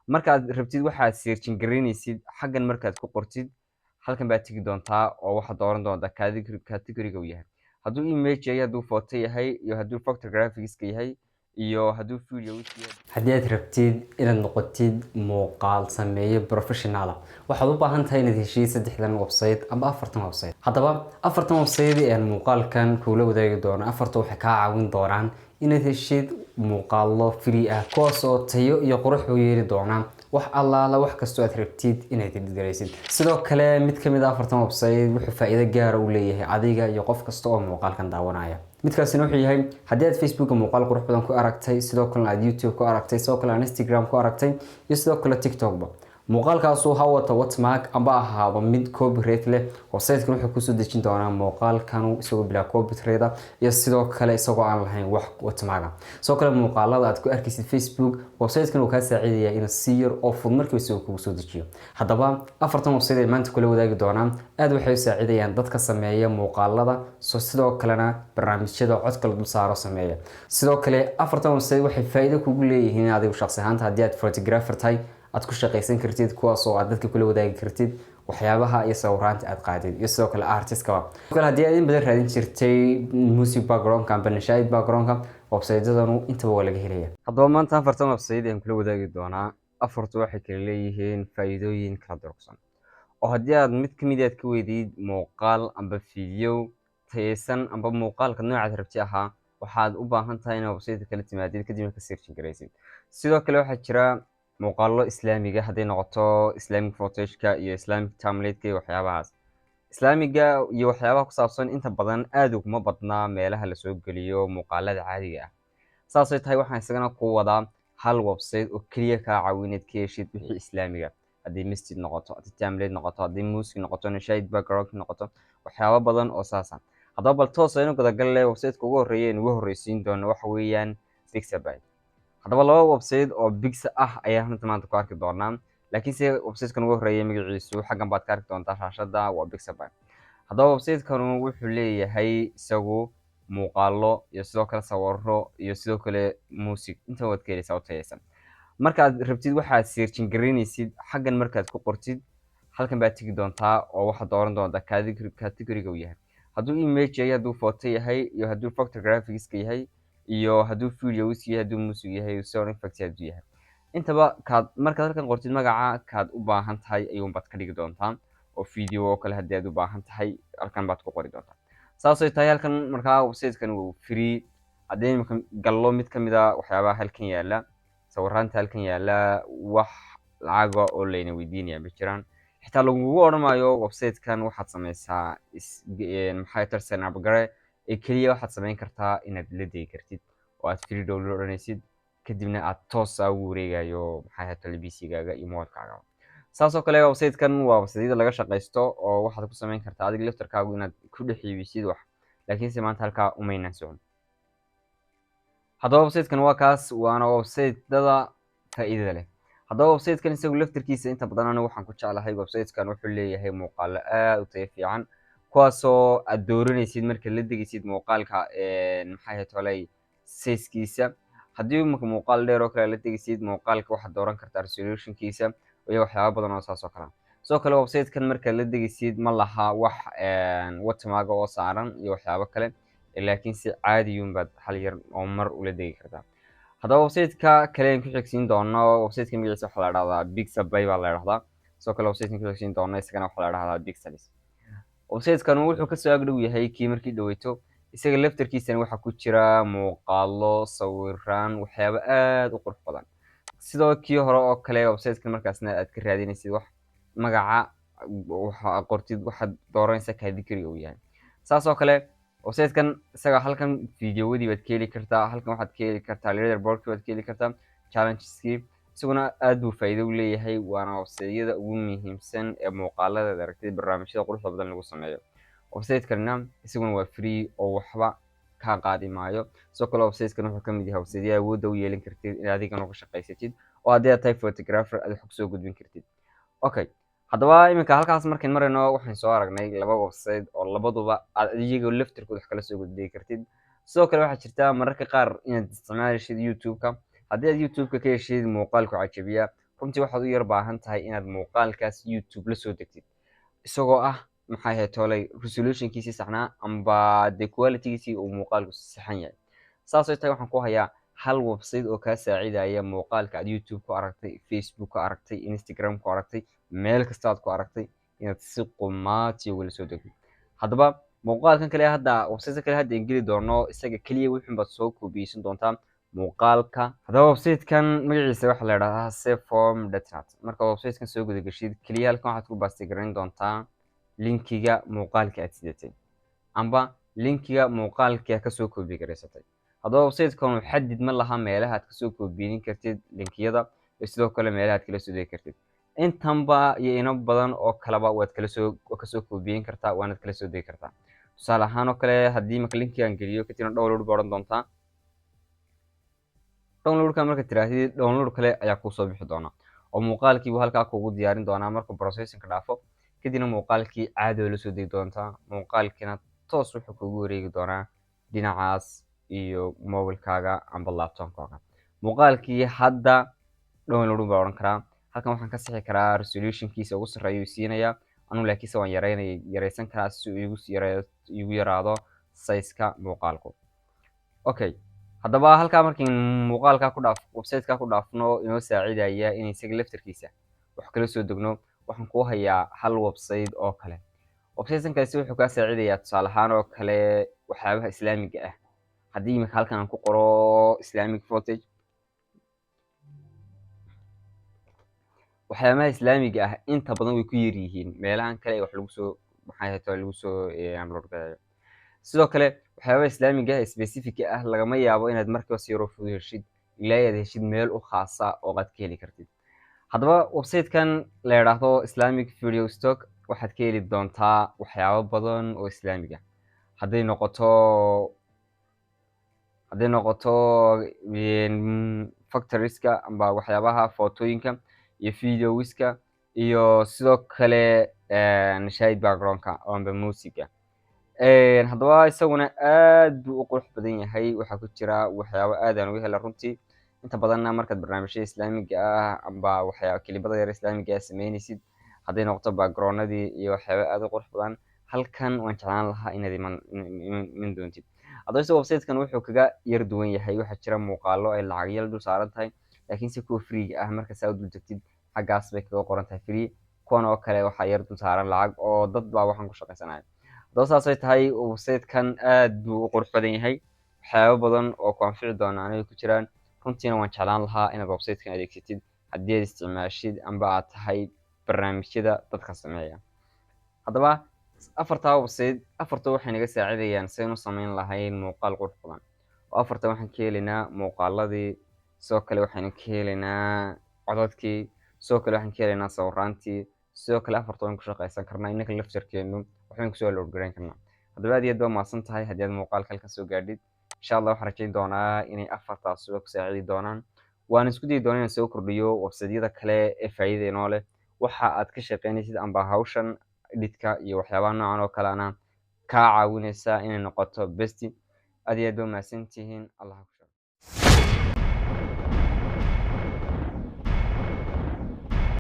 markaad rabtid waxaad searching garaynaysid xaggan markaad ku qortid halkan baad tegi doontaa oo waxaad dooran doontaa category-ga uu yahay. hadduu image yahay, hadduu photo yahay, iyo hadduu photographics-ka yahay, iyo hadduu video yahay. haddii aad rabtid inaad noqotid muuqaal sameeye professional waxaad u baahan tahay inaad heshid 3 website ama 4 website. haddaba 4 website ee muuqaalkan kula wadaagi doono afarta waxay ka caawin doonaan inaad heshid muuqaalo free ah kuwaas oo tayo iyo qurux u yeeli doona wax allaala wax kasto aad rabtid inaad edgaraysid. sidoo kale mid kamid ah 4 website wuxuu faa'iido gaar ah u leeyahay adiga iyo qof kasta oo muuqaalkan daawanaya. midkaasina wuxuu yahay haddii aad Facebook muuqaal qurux badan ku aragtay, sidoo kale aad YouTube ku aragtay, sidoo kale aad Instagram ku aragtay, iyo sidoo kale TikTok ba muuqaalkaas uu hawato watermark amba ahaaba mid copyright leh. website-kan wuxuu ku soo dejin doonaa muuqaalkan isagoo bila copyright iyo sidoo kale isagoo aan lahayn wax watermark. sidoo kale muuqaalada aad ku arkaysid Facebook website-kan uu ka saacidayaa inuu si yar oo fudud markiiba soo kugu soo dejiyo. haddaba afartan website ee maanta kula wadaagi doonaan aad waxay u saacidayaan dadka sameeya muuqaalada sidoo kalena barnaamijyada codka la dul saaro sameeya. sidoo kale afartan website waxay faa'iido kugu leeyihiin adigu shakhsi ahaanta haddii aad photographer tahay aad ku shaqaysan kartid kuwaas oo aad dadka kula wadaagi kartid waxyaabaha iyo sawiraanta aad qaadid iyo sidoo kale artist-ka. kale haddii aad in badan raadin jirtay music background ka nashaid background ka website-yadanu intaba waa laga helaya. haddaba maanta afartan website aan kula wadaagi doonaa afartu waxay kala leeyihiin faa'iidooyin kala durugsan oo haddii aad mid kamid aad ka weydid muuqaal amba video tayeysan amba muuqaalka noocaad rabti ahaa waxaad u baahan tahay inaad website kala timaadid kadibna ka searching garaysid. sidoo kale waxaa jira muuqaalo islaamiga hadday noqoto islamic footage-ka iyo islamic template-ka iyo waxyaabahaas. islaamiga iyo waxyaabaha ku saabsan inta badan aad uguma badnaa meelaha la soo geliyo muuqaalada caadiga ah. saasay tahay waxaan isagana ku wadaa hal website oo keliya kaa caawinaad ka heshid wixii islaamiga. haddii masjid noqoto, haddii template noqoto, haddii music noqoto, nashaid background noqoto, waxyaabo badan oo saasa. haddaba bal toos aynu gudagal leh website-ka ugu horreeya ee ugu horreysiin doono waxa weeyaan Pixabay. haddaba laba website oo Pixar ah ayaan runta maanta ku arki doonaa, laakiin se website-kan ugu horreeya magaciisu xaggan baad ka arki doontaa shaashada waa Pixabay. haddaba website-kan wuxuu leeyahay isagu muuqaalo iyo sidoo kale sawirro iyo sidoo kale music inta waad ka helaysaa oo tayeysan. markaad rabtid waxaad searching garaynaysid xaggan markaad ku qortid halkan baad tegi doontaa oo waxaad dooran doontaa category-ga uu yahay. hadduu image yahay, hadduu photo yahay, iyo hadduu photographics-ka yahay, iyo hadduu video yahay, hadduu music yahay, sound effects hadduu yahay. intaba markaad halkan qortid magaca kaad u baahan tahay ayuun baad ka dhigi doontaa oo video oo kale haddii aad u baahan tahay halkan baad ku qori doontaa. saasay tahay halkan markaa website-kan wuu free. haddii imika gallo mid kamid ah waxyaabaha halkan yaala sawiraanta halkan yaala wax lacaga oo layna weydiinaya ma jiraan. xitaa lagugu odhanayo website-kan waxaad sameysaa maxay tarsan abgare ee keliya waxaad sameyn kartaa inaad la degi kartid oo aad free download odhanaysid kadibna aad toos ugu wareegayo maxay ahayd telefishinkaaga iyo mobilkaaga. saasoo kale website-kan waa website-yada laga shaqaysto oo waxaad ku sameyn kartaa adiga laftarkaagu inaad ku dhex iibisid wax, laakiinse maanta halkaa umaynaan socon. haddaba website-kan waa kaas waana website-dada faa'iidada leh. haddaba website-kan isagu laftarkiisa inta badan anigu waxaan ku jeclahay website-kan wuxuu leeyahay muuqaalo aad u tayo fiican kuwaasoo aad dooranaysid marka la degaysid muuqaalka maxay ahayd tolay size-kiisa. haddii marka muuqaal dheer oo kale la degaysid muuqaalka waxaad dooran kartaa resolution-kiisa iyo waxyaabo badan oo saas oo kale. sidoo kale website-kan marka la degaysid ma laha wax watermark oo saaran iyo waxyaabo kale, laakiin si caadiyuun baad hal yar oo mar ula degi kartaa. haddaba website-ka kale aan ku xigsiin doono website-ka magaciisa waxaa la dhahdaa Pixabay baa la dhahdaa. sidoo kale website-kan ku xigsiin doono isagana waxaa la dhahdaa Pixabay. website-kan wuxuu ka soo agdhow yahay kii markii dhaweyto isaga laftarkiisana waxaa ku jira muuqaalo sawiraan waxyaabo aad u qurux badan sidoo kii hore oo kale. website-kan markaasna aad ka raadinaysid wax magaca waxa qortid waxaad dooranaysaa category uu yahay. saas oo kale website-kan isaga halkan videowadii baad ka heli kartaa, halkan waxaad ka heli kartaa leaderboard-kii baad ka heli kartaa, challenges-kii isaguna aad buu faa'iido u leeyahay. waana website-yada ugu muhiimsan ee muuqaalada aragtida barnaamijyada quruxda badan lagu sameeyo. website-kanna isaguna waa free oo waxba ka qaadi maayo. sidoo kale website-kan wuxuu ka mid yahay website-yada awoodda u yeelin kartid in adigana ka shaqaysatid oo haddii aad tahay photographer aad wax kusoo gudbin kartid. okay haddaba iminka halkaas markaan marayno waxaan soo aragnay laba website oo labaduba aad iyaga laftirkooda wax kala soo gudbin kartid. sidoo kale waxaa jirta mararka qaar inaad isticmaalishid YouTube-ka. haddii aad YouTube-ka ka heshid muuqaalku cajabiya runtii waxaad u yar baahan tahay inaad muuqaalkaas YouTube la soo degtid isagoo ah maxay ahayd tolay resolutionkiisii saxnaa amba dee qualitygiisii uu muuqaalku saxan yahay. saas oo tahay waxaan ku hayaa hal website oo kaa saacidaya muuqaalka aad YouTube ku aragtay, Facebook ku aragtay, Instagram ku aragtay, meel kasta aad ku aragtay inaad si qumaati ugala soo degtid. haddaba muuqaalkan kale hadda website kale hadda aan geli doono isaga kaliya wixii baad soo koobiyeysan doontaa muuqaalka. haddaba website-kan magaciisa waxaa la yidhahdaa saveform.net. marka website-kan soo guda gashid kaliya halkan waxaad ku baastigarayn doontaa linkiga muuqaalka aad sidatay amba linkiga muuqaalka aad kasoo koobi garaysatay. haddaba website-kan xadid ma laha meelaha aad kasoo koobiyeynin kartid linkiyada iyo sidoo kale meelaha aad kala soo degi kartid. intanba iyo ino badan oo kaleba waad kasoo koobiyeyn kartaa waanaad kala soo degi kartaa. tusaale ahaan oo kale haddii marka linkigan geliyo kadibna download ba odhan doontaa. downloadka marka tiraahdid download kale ayaa kusoo bixi doona oo muuqaalkiibu halkaa kugu diyaarin doonaa markuu processingka dhaafo kadibna muuqaalkii caadi oo la soo degi doontaa. muuqaalkiina toos wuxuu kugu wareegi doonaa dhinacaas iyo mobilkaaga amba laptopkaaga. muuqaalkii hadda download baa odhan karaa. halkan waxaan ka sixi karaa resolutionkiisa ugu sarreeya siinayaa anu laakiinse waan yaraysan karaa si uu igu yaraado size-ka muuqaalku. okay haddaba halkaa markiin muuqaalkaa ku dhaaf website-ka ku dhaafno inoo saacidaya in isaga laftarkiisa wax kala soo degno waxaan kuu hayaa hal website oo kale. website-kaasi wuxuu kaa saacidayaa tusaale ahaan oo kale waxyaabaha islaamiga ah. haddii imika halkan aan ku qoro islamic footage, waxyaabaha islaamiga ah inta badan way ku yar yihiin meelahan kale wax lagu soo maxay ahayd lagu soo upload gareeyo. sidoo kale waxyaabaha islaamiga ah specific ah lagama yaabo inaad markiiba si yar u fudud heshid ilaa aad heshid meel u khaasa oo aad ka heli kartid. haddaba website-kan la yidhaahdo islamic video stock waxaad ka heli doontaa waxyaabo badan oo islaamiga hadday noqoto factorieska amba waxyaabaha footooyinka iyo videowiska iyo sidoo kale shahid backgroundka amba musiga. haddaba isaguna aad buu u qurux badan yahay. waxaa ku jira waxyaabo aad aan uga hela runtii. inta badanna markaad barnaamijyada islaamiga ah amba waxyaaba kelibada yar islaamiga ah sameynaysid hadday noqoto backgroundadii iyo waxyaaba aad u qurux badan halkan waan jeclaan lahaa inaad iman doontid. haddaba isagoo website-kan wuxuu kaga yar duwan yahay waxaa jira muuqaalo ay lacagyal dul saaran tahay laakiinse kuwa freega ah marka saa u dul degtid xaggaas bay kaga qoran tahay free. kuwan oo kale waxaa yar dul saaran lacag oo dad baa waxaan ku shaqaysanaya. haddaba saasay tahay website-kan aad buu u qurux badan yahay waxyaabo badan oo ku anfici doona aniga ku jiraan. runtiina waan jeclaan lahaa inaad website-kan adeegsatid haddii aad isticmaashid amba aad tahay barnaamijyada dadka sameeya. haddaba afartaa website afarta waxay naga saacidayaan sidaynu samayn lahayn muuqaal qurux badan oo afarta waxaan ka helaynaa muuqaaladii sidoo kale waxaynu ka helaynaa codadkii sidoo kale waxaan ka helaynaa sawiraantii sidoo kale afarta waan ku shaqaysan karnaa innaka laftarkeenu waxaan kusoo load garayn karnaa. haddaba aad iyo aad baa mahadsan tahay haddii aad muuqaalka halkan soo gaadhid insha allah waxaan rajayn doonaa inay afartaas suba ku saacidi doonaan. waan isku dayi doonaa inaan soo kordhiyo website-yada kale ee faa'iida inoo leh waxa aad ka shaqaynaysid amba hawshan editka iyo waxyaabaha noocan oo kale ana kaa caawinaysa inay noqoto besti. aad iyo aad baa mahadsantihiin. allah